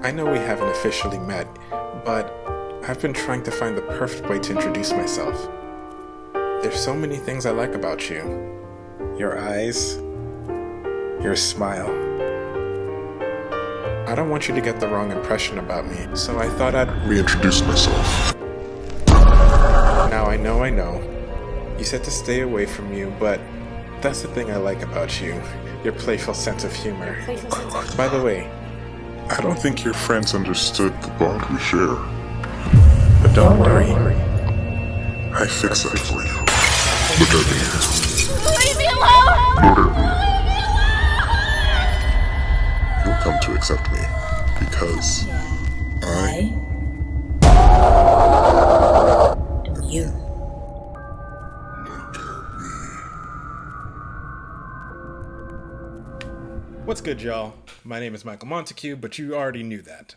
I know we haven't officially met, but I've been trying to find the perfect way to introduce myself. There's so many things I like about you. Your eyes, your smile. I don't want you to get the wrong impression about me, so I thought I'd reintroduce myself. Now I know. You said to stay away from you, but that's the thing I like about you. Your playful sense of humor. By the way, I don't think your friends understood the bond we share. but don't worry. I fix that for you. Look at me. Leave me alone! Look at me. You'll come to accept me because I am you. What's good, y'all? My name is Michael Montague, but you already knew that.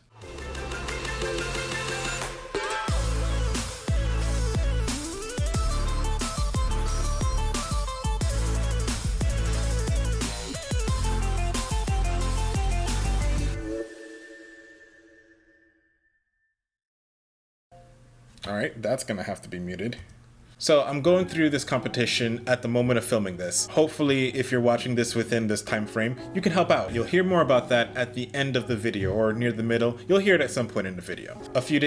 Alright, that's gonna have to be muted. So I'm going through this competition at the moment of filming this. Hopefully, if you're watching this within this time frame, you can help out. You'll hear more about that at the end of the video or near the middle. You'll hear it at some point in the video. A few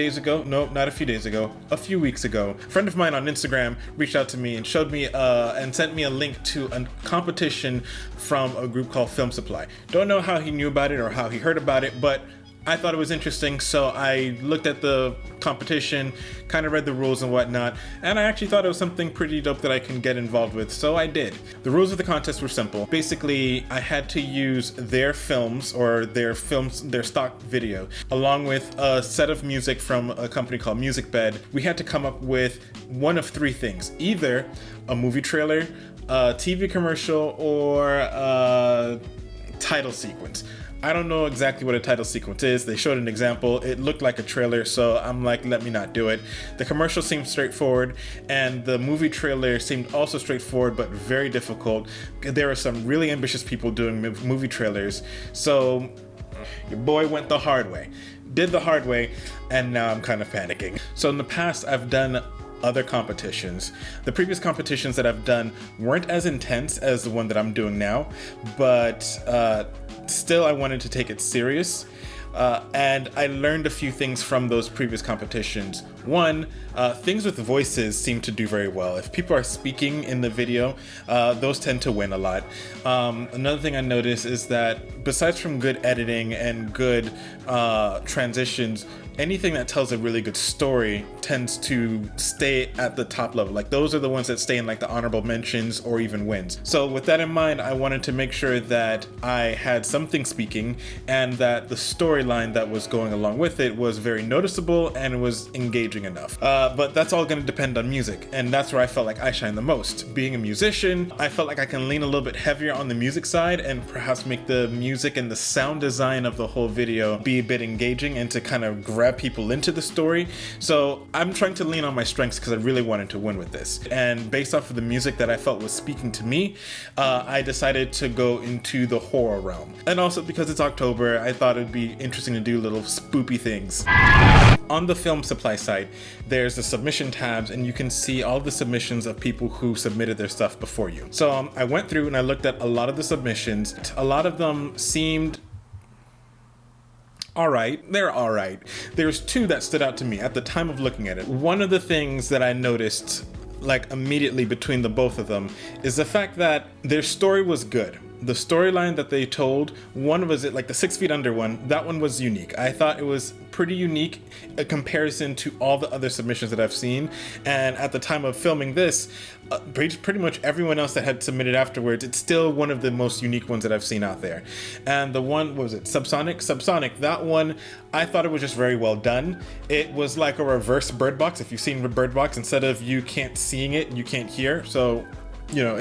weeks ago, a friend of mine on Instagram reached out to me and showed me and sent me a link to a competition from a group called Film Supply. Don't know how he knew about it or how he heard about it, but I thought it was interesting, so I looked at the competition, kind of read the rules and whatnot, and I actually thought it was something pretty dope that I can get involved with, so I did. The rules of the contest were simple. Basically, I had to use their films, their stock video, along with a set of music from a company called MusicBed. We had to come up with one of three things: either a movie trailer, a TV commercial, or a title sequence. I don't know exactly what a title sequence is. They showed an example. It looked like a trailer, so I'm like, let me not do it. The commercial seemed straightforward, and the movie trailer seemed also straightforward, but very difficult. There are some really ambitious people doing movie trailers, so your boy went the hard way. Did the hard way, and now I'm kind of panicking. So in the past, I've done other competitions. The previous competitions that I've done weren't as intense as the one that I'm doing now, but still I wanted to take it serious. And I learned a few things from those previous competitions. One, things with voices seem to do very well. If people are speaking in the video, those tend to win a lot. Another thing I noticed is that besides from good editing and good transitions, anything that tells a really good story tends to stay at the top level. Like, those are the ones that stay in like the honorable mentions or even wins. So with that in mind, I wanted to make sure that I had something speaking and that the storyline that was going along with it was very noticeable and was engaging enough. But that's all gonna depend on music, and that's where I felt like I shine the most. Being a musician, I felt like I can lean a little bit heavier on the music side and perhaps make the music and the sound design of the whole video be a bit engaging and to kind of grab people into the story. So I'm trying to lean on my strengths because I really wanted to win with this. And based off of the music that I felt was speaking to me, I decided to go into the horror realm. And also because it's October, I thought it'd be interesting to do little spoopy things. On the Film Supply site, there's the submission tabs, and you can see all the submissions of people who submitted their stuff before you. So I went through and I looked at a lot of the submissions. A lot of them seemed alright. They're alright. There's two that stood out to me at the time of looking at it. One of the things that I noticed like immediately between the both of them is the fact that their story was good. The storyline that they told, one was it like the 6 Feet Under one, that one was unique. I thought it was pretty unique in comparison to all the other submissions that I've seen. And at the time of filming this, pretty much everyone else that had submitted afterwards, it's still one of the most unique ones that I've seen out there. And the one, what was it, Subsonic, that one, I thought it was just very well done. It was like a reverse Bird Box. If you've seen Bird Box, instead of you can't seeing it, you can't hear. So, you know,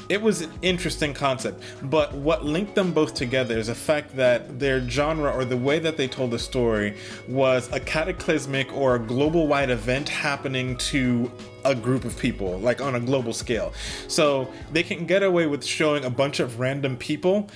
It was an interesting concept, but what linked them both together is the fact that their genre, or the way that they told the story, was a cataclysmic or a global wide event happening to a group of people, like on a global scale. So they can get away with showing a bunch of random people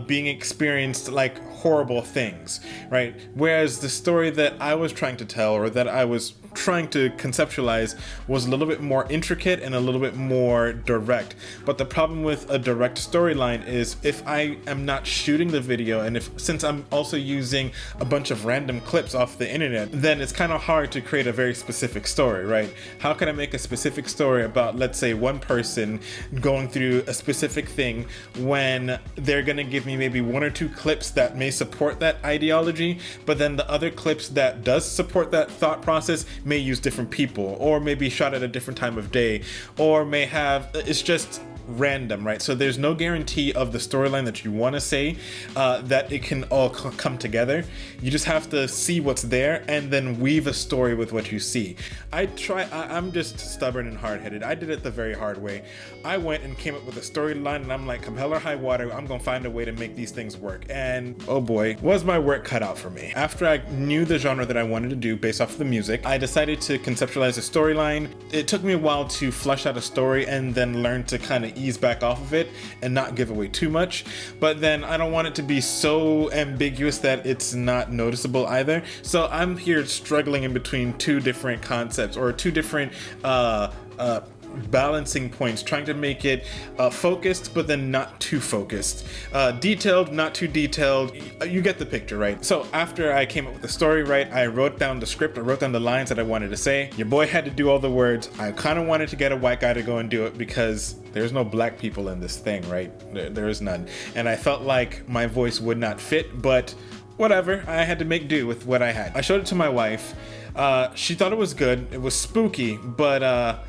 being experienced like horrible things, right? Whereas the story that I was trying to tell, or that I was trying to conceptualize, was a little bit more intricate and a little bit more direct. But the problem with a direct storyline is, if I am not shooting the video, and since I'm also using a bunch of random clips off the internet, then it's kind of hard to create a very specific story, right? How can I make a specific story about, let's say, one person going through a specific thing when they're gonna give me maybe one or two clips that may support that ideology, but then the other clips that does support that thought process may use different people, or maybe shot at a different time of day, or may have, it's just random, right? So there's no guarantee of the storyline that you want to say that it can all come together. You just have to see what's there and then weave a story with what you see. I'm just stubborn and hard-headed. I did it the very hard way. I went and came up with a storyline, and I'm like, come hell or high water, I'm gonna find a way to make these things work. And oh boy, was my work cut out for me. After I knew the genre that I wanted to do based off of the music, I decided to conceptualize a storyline. It took me a while to flush out a story and then learn to kind of ease back off of it and not give away too much. But then I don't want it to be so ambiguous that it's not noticeable either. So I'm here struggling in between two different concepts, or two different balancing points, trying to make it focused but then not too focused, detailed, not too detailed. You get the picture, right? So after I came up with the story, right, I wrote down the script, I wrote down the lines that I wanted to say. Your boy had to do all the words. I kind of wanted to get a white guy to go and do it because there's no black people in this thing, right? There is none, and I felt like my voice would not fit, but whatever, I had to make do with what I had. I showed it to my wife. She thought it was good. It was spooky, but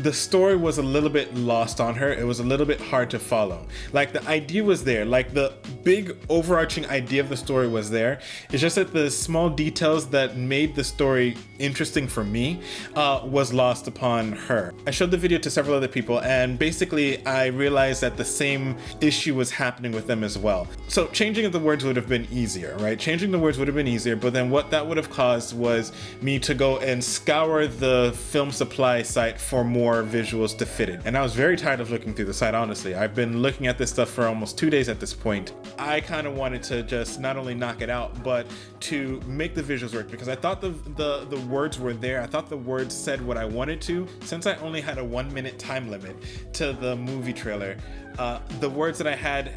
the story was a little bit lost on her. It was a little bit hard to follow. Like, the idea was there, like the big overarching idea of the story was there. It's just that the small details that made the story interesting for me was lost upon her. I showed the video to several other people, and basically I realized that the same issue was happening with them as well. So changing the words would have been easier, right? Changing the words would have been easier, but then what that would have caused was me to go and scour the Film Supply site for more visuals to fit it. And I was very tired of looking through the site, honestly. I've been looking at this stuff for almost 2 days at this point. I kind of wanted to just not only knock it out, but to make the visuals work, because I thought the words were there. I thought the words said what I wanted to. Since I only had a 1-minute time limit to the movie trailer, the words that I had,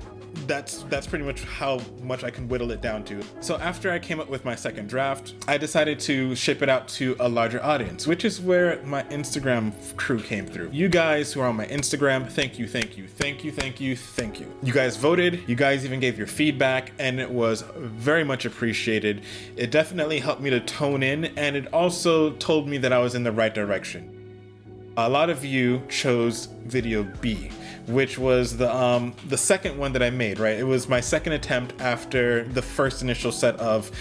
that's pretty much how much I can whittle it down to. So after I came up with my second draft, I decided to ship it out to a larger audience, which is where my Instagram crew came through. You guys who are on my Instagram, thank you, thank you, thank you, thank you, thank you. You guys voted, you guys even gave your feedback, and it was very much appreciated. It definitely helped me to tone in, and it also told me that I was in the right direction. A lot of you chose video B, which was the second one that I made, right? It was my second attempt after the first initial set of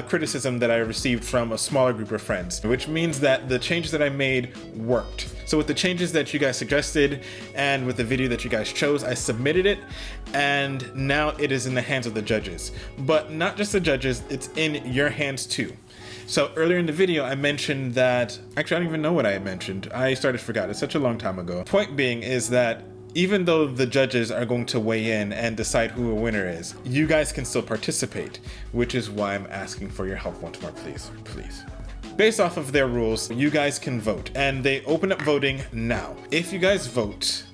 criticism that I received from a smaller group of friends, which means that the changes that I made worked. So with the changes that you guys suggested and with the video that you guys chose, I submitted it, and now it is in the hands of the judges. But not just the judges, it's in your hands too. So earlier in the video, I mentioned that, actually I don't even know what I had mentioned. I started to forget, it's such a long time ago. Point being is that even though the judges are going to weigh in and decide who a winner is, you guys can still participate, which is why I'm asking for your help once more, please, please. Based off of their rules, you guys can vote, and they open up voting now. If you guys vote,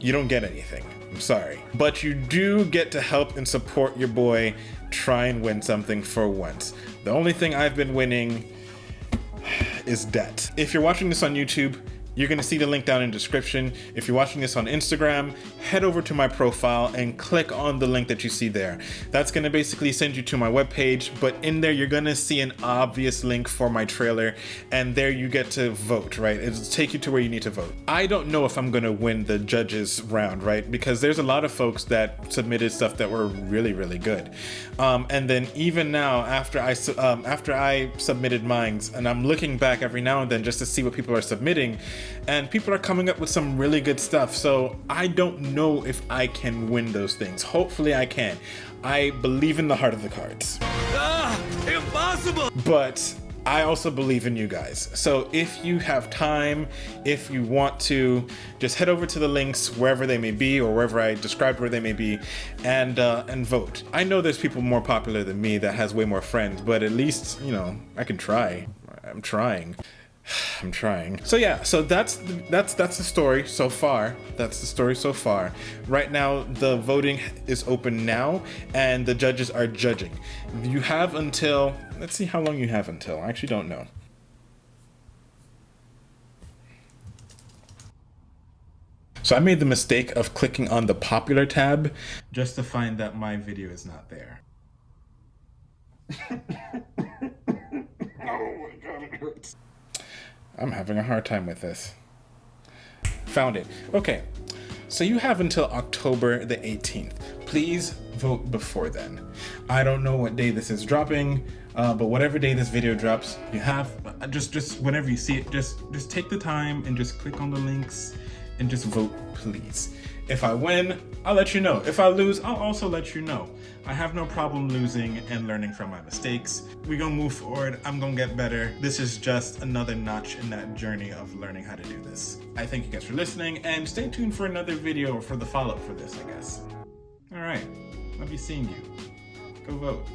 you don't get anything. I'm sorry. But you do get to help and support your boy try and win something for once. The only thing I've been winning is debt. If you're watching this on YouTube, you're gonna see the link down in the description. If you're watching this on Instagram, head over to my profile and click on the link that you see there. That's gonna basically send you to my webpage, but in there you're gonna see an obvious link for my trailer, and there you get to vote, right? It'll take you to where you need to vote. I don't know if I'm gonna win the judges round, right? Because there's a lot of folks that submitted stuff that were really, really good. And then even now, after I submitted mine, and I'm looking back every now and then just to see what people are submitting, and people are coming up with some really good stuff. So I don't know if I can win those things. Hopefully I can. I believe in the heart of the cards. Impossible! But I also believe in you guys. So if you have time, if you want to, just head over to the links wherever they may be, or wherever I described where they may be, and vote. I know there's people more popular than me that has way more friends, but at least, you know, I can try. I'm trying. I'm trying. So yeah, so that's the story so far. That's the story so far. Right now, the voting is open now, and the judges are judging. You have until, let's see how long you have until. I actually don't know. So I made the mistake of clicking on the popular tab just to find that my video is not there. Oh my God, it hurts. I'm having a hard time with this. Found it. Okay, so you have until October the 18th. Please vote before then. I don't know what day this is dropping, but whatever day this video drops, you have, just whenever you see it, just take the time and just click on the links and just vote, please. If I win, I'll let you know. If I lose, I'll also let you know. I have no problem losing and learning from my mistakes. We're gonna move forward. I'm gonna get better. This is just another notch in that journey of learning how to do this. I thank you guys for listening, and stay tuned for another video for the follow-up for this, I guess. All right, I'll be seeing you. Go vote.